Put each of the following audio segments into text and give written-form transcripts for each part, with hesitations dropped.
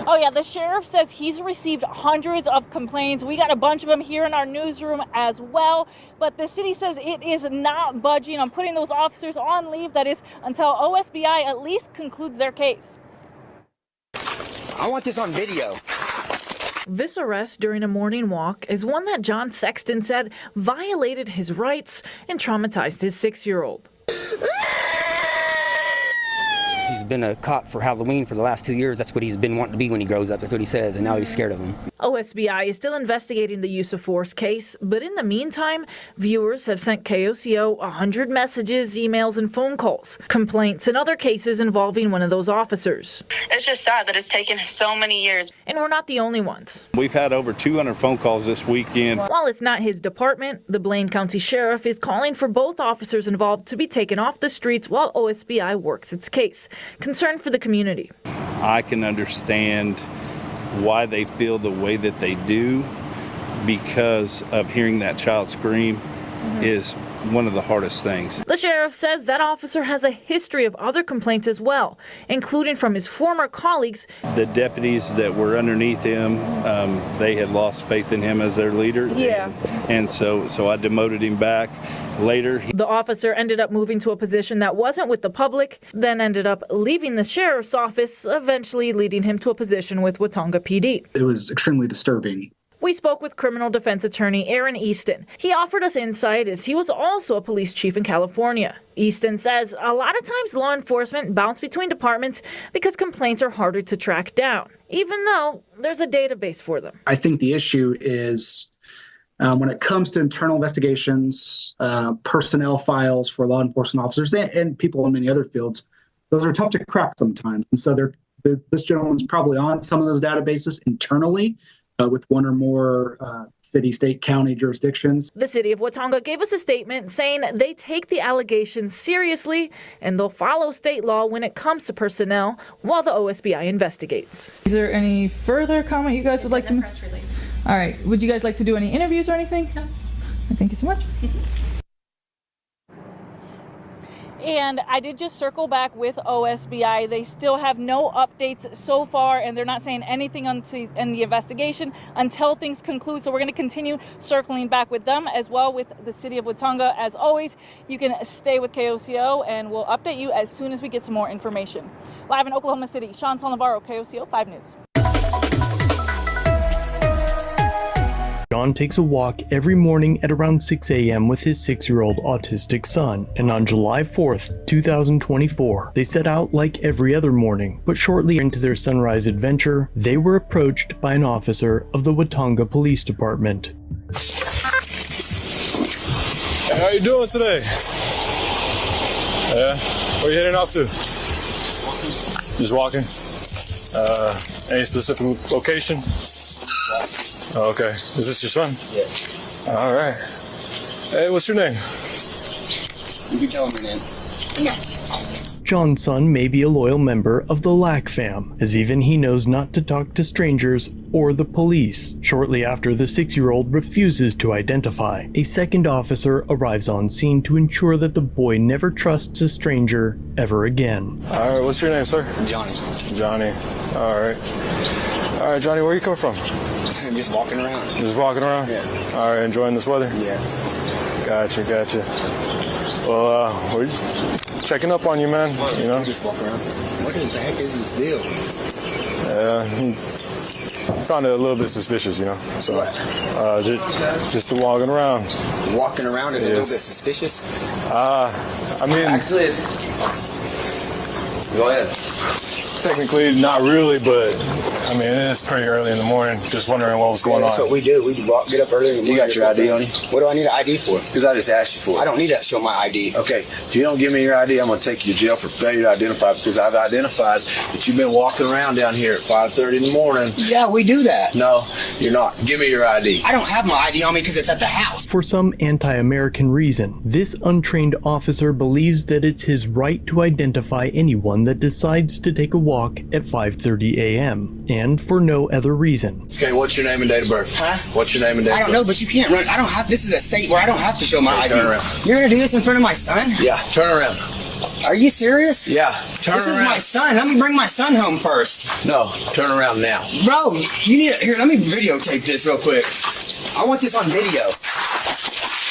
Oh yeah, the sheriff says he's received hundreds of complaints. We got a bunch of them here in our newsroom as well. But the city says it is not budging on putting those officers on leave. That is until OSBI at least concludes their case. I want this on video. This arrest during a morning walk is one that John Sexton said violated his rights and traumatized his 6-year-old. He's been a cop for Halloween for the last 2 years. That's what he's been wanting to be when he grows up. That's what he says, and now he's scared of him. OSBI is still investigating the use of force case, but in the meantime, viewers have sent KOCO 100 messages, emails, and phone calls, complaints, and other cases involving one of those officers. It's just sad that it's taken so many years. And we're not the only ones. We've had over 200 phone calls this weekend. While it's not his department, the Blaine County Sheriff is calling for both officers involved to be taken off the streets while OSBI works its case. Concern for the community. I can understand why they feel the way that they do, because of hearing that child scream is one of the hardest things. The sheriff says that officer has a history of other complaints as well, including from his former colleagues. The deputies that were underneath him, they had lost faith in him as their leader. Yeah. And so I demoted him back. Later, The officer ended up moving to a position that wasn't with the public, then ended up leaving the sheriff's office, eventually leading him to a position with Watonga PD. It was extremely disturbing. We spoke with criminal defense attorney Aaron Easton. He offered us insight as he was also a police chief in California. Easton says a lot of times law enforcement bounce between departments because complaints are harder to track down, even though there's a database for them. I think the issue is when it comes to internal investigations, personnel files for law enforcement officers and people in many other fields, those are tough to crack sometimes. And so this gentleman's probably on some of those databases internally, with one or more city, state, county jurisdictions. The city of Watonga gave us a statement saying they take the allegations seriously and they'll follow state law when it comes to personnel while the OSBI investigates. Is there any further comment you guys would like to make? Press release. All right. Would you guys like to do any interviews or anything? No. Thank you so much. And I did just circle back with OSBI. They still have no updates so far, and they're not saying anything in the investigation until things conclude. So we're going to continue circling back with them as well with the city of Watonga. As always, you can stay with KOCO, and we'll update you as soon as we get some more information. Live in Oklahoma City, Chantal Navarro, KOCO 5 News. John takes a walk every morning at around 6 a.m. with his 6-year-old autistic son, and on July 4th, 2024, they set out like every other morning, but shortly into their sunrise adventure, they were approached by an officer of the Watonga Police Department. Hey, how you doing today? Yeah, where you heading off to? Just walking. Any specific location? Oh, okay. Is this your son? Yes. All right. Hey, what's your name? You can tell him your name. John's son may be a loyal member of the Lack fam, as even he knows not to talk to strangers or the police. Shortly after the 6-year-old refuses to identify, a second officer arrives on scene to ensure that the boy never trusts a stranger ever again. All right, what's your name, sir? Johnny. Johnny. All right. All right, Johnny, where you coming from? I'm just walking around. Just walking around? Yeah. All right, enjoying this weather? Yeah. Gotcha. Well, we're just checking up on you, man. You know? Just walk around. What the heck is this deal? Found it a little bit suspicious, you know. So, just walking around. Walking around is a little bit suspicious? I mean... Actually, go ahead. Technically, not really, but I mean, it is pretty early in the morning. Just wondering what was going on. That's what we do. We get up early in the morning. You got your ID on you? What do I need an ID for? Because I just asked you for it. I don't need to show my ID. Okay, if you don't give me your ID, I'm going to take you to jail for failure to identify, because I've identified that you've been walking around down here at 5:30 in the morning. Yeah, we do that. No, you're not. Give me your ID. I don't have my ID on me because it's at the house. For some anti-American reason, this untrained officer believes that it's his right to identify anyone that decides to take a walk at 5:30 a.m. and for no other reason. Okay, what's your name and date of birth? Huh? What's your name and date of birth? I don't know, but you can't run. I don't have. This is a state where I don't have to show my ID. Turn around. You're gonna do this in front of my son? Yeah, turn around. Are you serious? Yeah. Turn This around. is my son. Let me bring my son home first. No, turn around now. Bro, you need to, here, let me videotape this real quick. I want this on video.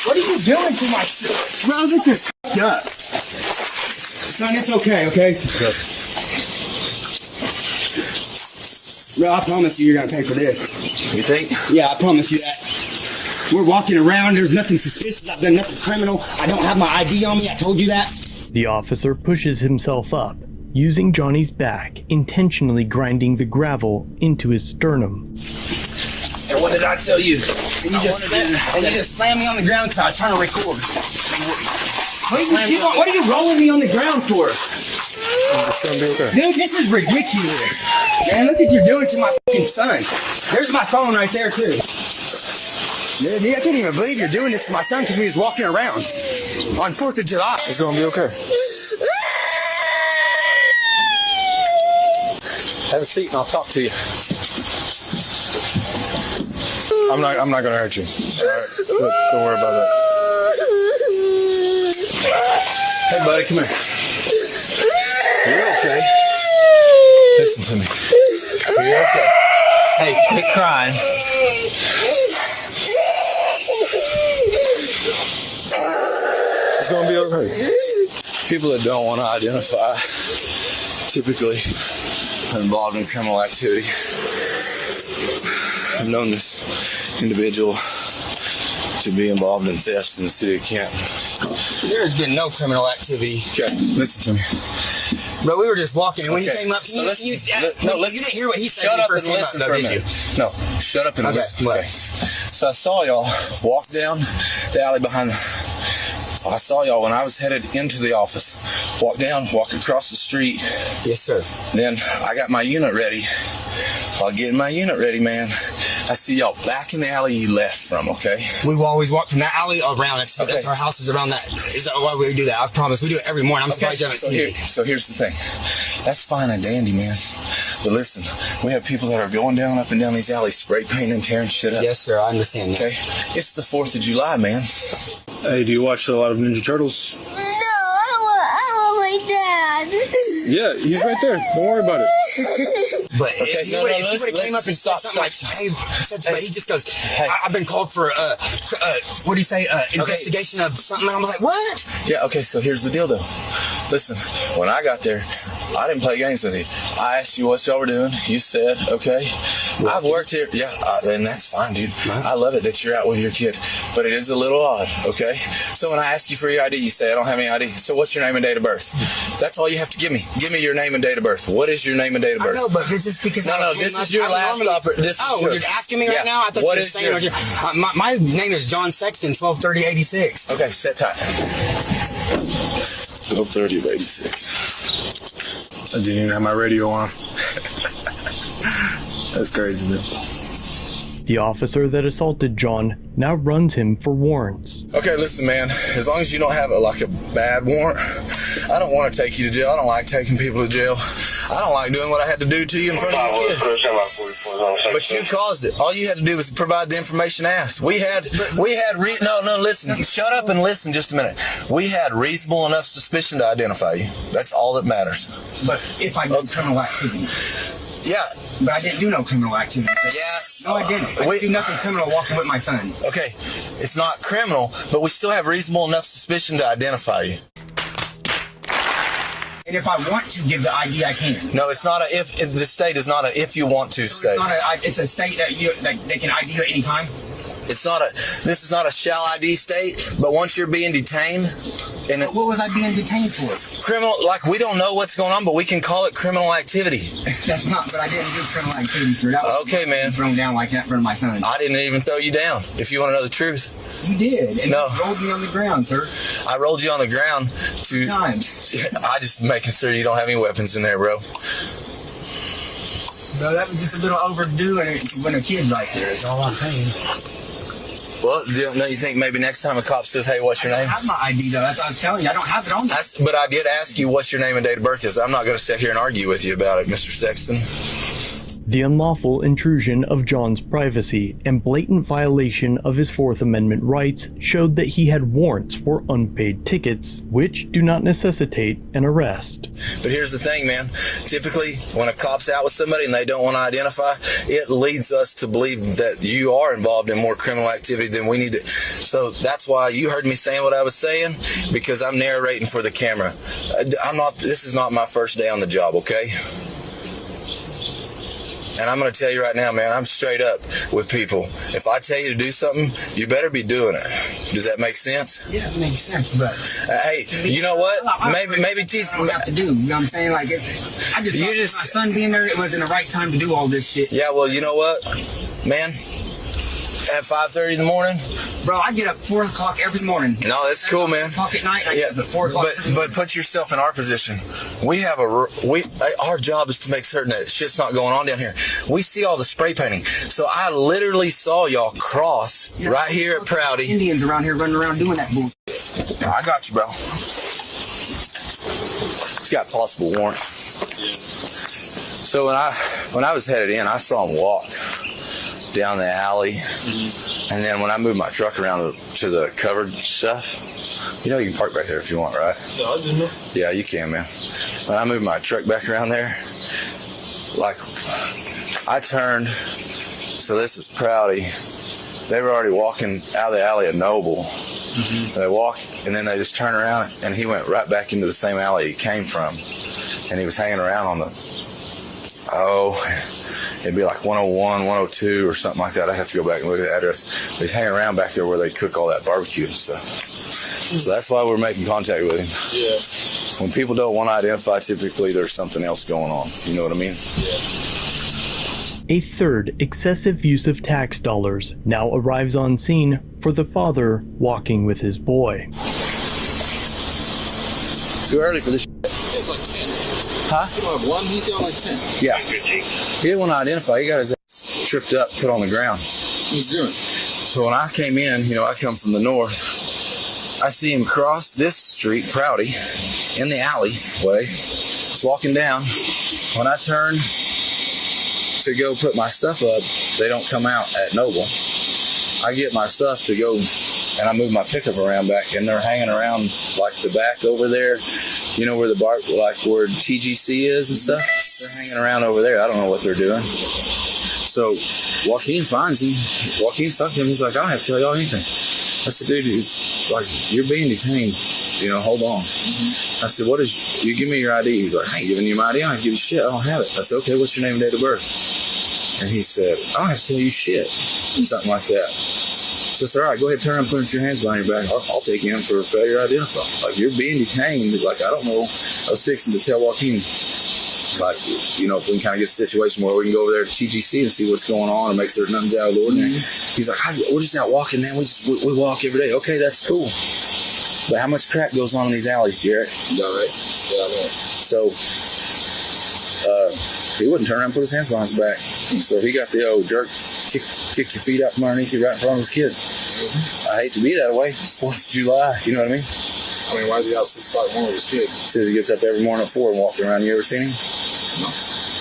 What are you doing to my son? Bro, this is f***ed up. Son, it's okay, okay? Bro, I promise you you're gonna pay for this. You think? Yeah, I promise you that. We're walking around, there's nothing suspicious, I've done nothing criminal, I don't have my ID on me, I told you that. The officer pushes himself up, using Johnny's back, intentionally grinding the gravel into his sternum. And what did I tell you? And you just slammed me on the ground because I was trying to record. What are you rolling me on the ground for? It's gonna be okay. Dude, this is ridiculous. Man, look what you're doing to my fucking son. There's my phone right there, too. Dude, I can't even believe you're doing this to my son because we was walking around on 4th of July. It's gonna be okay. Have a seat and I'll talk to you. I'm not gonna hurt you. All right, look, don't worry about that. Hey, buddy, come here. You're okay. Listen to me. You're okay. Hey, quit crying. It's gonna be okay. People that don't want to identify typically are involved in criminal activity. I've known this individual to be involved in theft in the city of Kent. There has been no criminal activity. Okay, listen to me. Bro, we were just walking, and when you Okay. came up, So you didn't hear what he said Shut when he up first and came up, listen though, for a did you? minute. No, shut up and Okay, listen. what? Okay. So I saw y'all walk down the alley behind I saw y'all when I was headed into the office. Walk down, walk across the street. Yes, sir. Then I got my unit ready. While getting my unit ready, man, I see y'all back in the alley you left from, okay? We've always walked from that alley around. That's Okay. our house is around that. Is that why we do that? I promise. We do it every morning. I'm surprised you haven't so, seen it. so here's the thing. That's fine and dandy, man. But listen, we have people that are going down up and down these alleys, spray painting and tearing shit up. Yes, sir. I understand that. Okay? It's the 4th of July, man. Hey, do you watch a lot of Ninja Turtles? No, I want my dad. Yeah, he's right there. Don't worry about it. But Okay, if he no, would no, have came up and stop, said something stop. like, hey, but he just goes, I've been called for, what do you say, investigation of something. And I was like, what? Yeah, okay, so here's the deal, though. Listen, when I got there, I didn't play games with you. I asked you what y'all were doing. You said, okay. I've worked here. Yeah, and that's fine, dude. I love it that you're out with your kid. But it is a little odd, okay? So when I ask you for your ID, you say, I don't have any ID. So what's your name and date of birth? That's all you have to give me. Give me your name and date of birth. What is your name and date of birth? I know, but this is because No, this is your last opportunity. You're asking me right now? I thought What you were is saying your... my name is John Sexton, 123086. Okay, set tight. 1230 of 86. I didn't even have my radio on. That's crazy, man. The officer that assaulted John now runs him for warrants. Okay, listen, man. As long as you don't have a bad warrant, I don't want to take you to jail. I don't like taking people to jail. I don't like doing what I had to do to you in front of your kid. But you caused it. All you had to do was provide the information asked. Listen. Shut up and listen just a minute. We had reasonable enough suspicion to identify you. That's all that matters. But if I did criminal activity. Yeah. But I didn't do no criminal activity. Yeah. No, I didn't. I didn't do nothing criminal walking with my son. Okay. It's not criminal, but we still have reasonable enough suspicion to identify you. And if I want to give the ID, I can. No, it's not a if. The state is not a if you want to state. It's a state that they can ID you at any time. It's not a. This is not a shall ID state. But once you're being detained, and what was I being detained for? Criminal. Like we don't know what's going on, but we can call it criminal activity. That's not. But I didn't do criminal activity, sir. That was okay, man. Thrown down like that in front of my son. I didn't even throw you down. If you want to know the truth. You did. And no. You rolled me on the ground, sir. I rolled you on the ground to. Times. I just making sure you don't have any weapons in there, bro. No, that was just a little overdoing it when a kid's right there. That's all I'm saying. Well, don't you think maybe next time a cop says, hey, what's your name? I have my ID, though. That's what I was telling you. I don't have it on me. But I did ask you what's your name and date of birth is. I'm not going to sit here and argue with you about it, Mr. Sexton. The unlawful intrusion of John's privacy and blatant violation of his Fourth Amendment rights showed that he had warrants for unpaid tickets, which do not necessitate an arrest. But here's the thing, man. Typically, when a cop's out with somebody and they don't want to identify, it leads us to believe that you are involved in more criminal activity than we need to. So that's why you heard me saying what I was saying, because I'm narrating for the camera. This is not my first day on the job, okay? And I'm going to tell you right now, man, I'm straight up with people. If I tell you to do something, you better be doing it. Does that make sense? Yeah, it makes sense, but hey, you know what? Maybe teach me. I don't have to do. You know what I'm saying? Like, I just thought my son being there, it wasn't the right time to do all this shit. Yeah, well, you know what, man? At 5:30 in the morning, bro, I get up 4 o'clock every morning. No, that's cool, man. 4 o'clock at night, I get up at 4 o'clock. But put yourself in our position. Our job is to make certain that shit's not going on down here. We see all the spray painting. So I literally saw y'all cross right here at Prouty. Indians around here running around doing that bullshit. I got you, bro. It's got possible warrant. So when I was headed in, I saw him walk down the alley, and then when I moved my truck around to the covered stuff, you know you can park right there if you want, right? No, I didn't know. Yeah, you can, man. When I moved my truck back around there, like, I turned, so this is Prouty. They were already walking out of the alley at Noble. They walked, and then they just turned around, and he went right back into the same alley he came from, and he was hanging around on the, it'd be like 101, 102 or something like that. I'd have to go back and look at the address. But he's hanging around back there where they cook all that barbecue and stuff. So that's why we're making contact with him. Yeah. When people don't want to identify, typically there's something else going on. You know what I mean? Yeah. A third excessive use of tax dollars now arrives on scene for the father walking with his boy. Too early for this shit. It's like 10. Huh? You don't have one, he's got like 10. Yeah. He didn't want to identify. He got his ass tripped up, put on the ground. He's doing. So when I came in, I come from the north. I see him cross this street, Prouty, in the alleyway. He's walking down. When I turn to go put my stuff up, they don't come out at Noble. I get my stuff to go, and I move my pickup around back, and they're hanging around like the back over there. You know where the bar, like where TGC is and stuff? They're hanging around over there. I don't know what they're doing. So Joaquin finds him. Joaquin's talking to him. He's like, I don't have to tell y'all anything. I said, dude, it's like, you're being detained. Hold on. I said, you give me your ID. He's like, I ain't giving you my ID. I don't give you shit. I don't have it. I said, okay, what's your name and date of birth? And he said, I don't have to tell you shit. Something like that. So I said, all right, go ahead, turn and put your hands behind your back. I'll take you in for failure to identify. Like, you're being detained. Like, I don't know. I was fixing to tell Joaquin, like, if we can kind of get a situation where we can go over there to TGC and see what's going on and make certain nothing's out of the ordinary. He's like, we're just out walking, man. We walk every day. Okay, that's cool. But how much crap goes on in these alleys, Jarrett? Yeah, right. Yeah, man. So, he wouldn't turn around and put his hands behind his back. So he got the old jerk, kick your feet out from underneath you right in front of his kid. I hate to be that way. 4th of July, you know what I mean? Why is he out 6 o'clock morning with his kid? Says he gets up every morning at 4 and walks around. You ever seen him? No.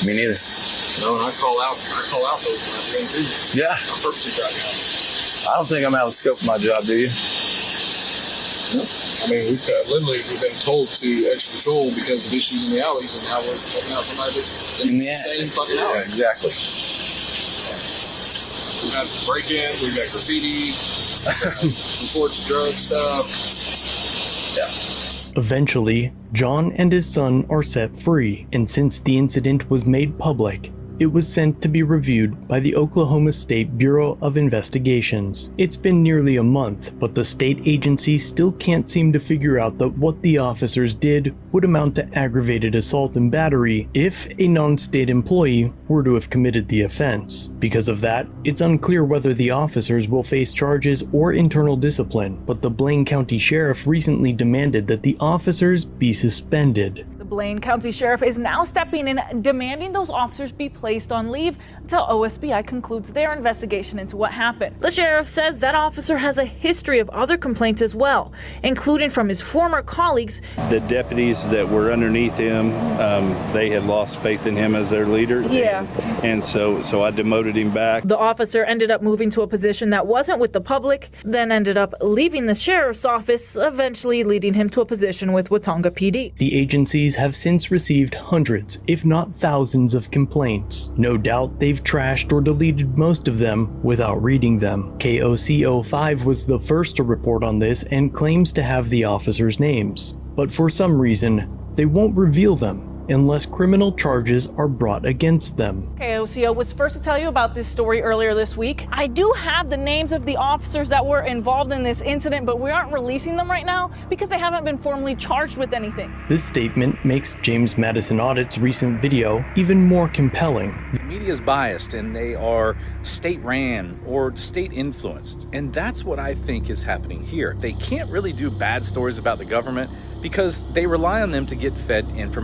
Me neither. No, and I call out those when I'm doing too. Yeah. I'm purposely driving out. I don't think I'm out of the scope of my job, do you? No. We've been told to extra patrol because of issues in the alleys, and now we're checking out somebody that's in the same fucking alley. Yeah, exactly. We've had break-ins, we've got graffiti, reports of drug stuff. Yeah. Eventually, John and his son are set free, and since the incident was made public, it was sent to be reviewed by the Oklahoma State Bureau of Investigations. It's been nearly a month, but the state agency still can't seem to figure out that what the officers did would amount to aggravated assault and battery if a non-state employee were to have committed the offense. Because of that, it's unclear whether the officers will face charges or internal discipline, but the Blaine County Sheriff recently demanded that the officers be suspended. The The Blaine County Sheriff is now stepping in, demanding those officers be placed on leave until OSBI concludes their investigation into what happened. The sheriff says that officer has a history of other complaints as well, including from his former colleagues. The deputies that were underneath him, they had lost faith in him as their leader. Yeah. And so I demoted him back. The officer ended up moving to a position that wasn't with the public, then ended up leaving the sheriff's office, eventually leading him to a position with Watonga PD. The agencies have since received hundreds, if not thousands, of complaints. No doubt they've trashed or deleted most of them without reading them. KOCO5 was the first to report on this and claims to have the officers' names. But for some reason, they won't reveal them unless criminal charges are brought against them. KOCO was first to tell you about this story earlier this week. I do have the names of the officers that were involved in this incident, but we aren't releasing them right now because they haven't been formally charged with anything. This statement makes James Madison Audit's recent video even more compelling. The media is biased and they are state-ran or state-influenced, and that's what I think is happening here. They can't really do bad stories about the government because they rely on them to get fed information.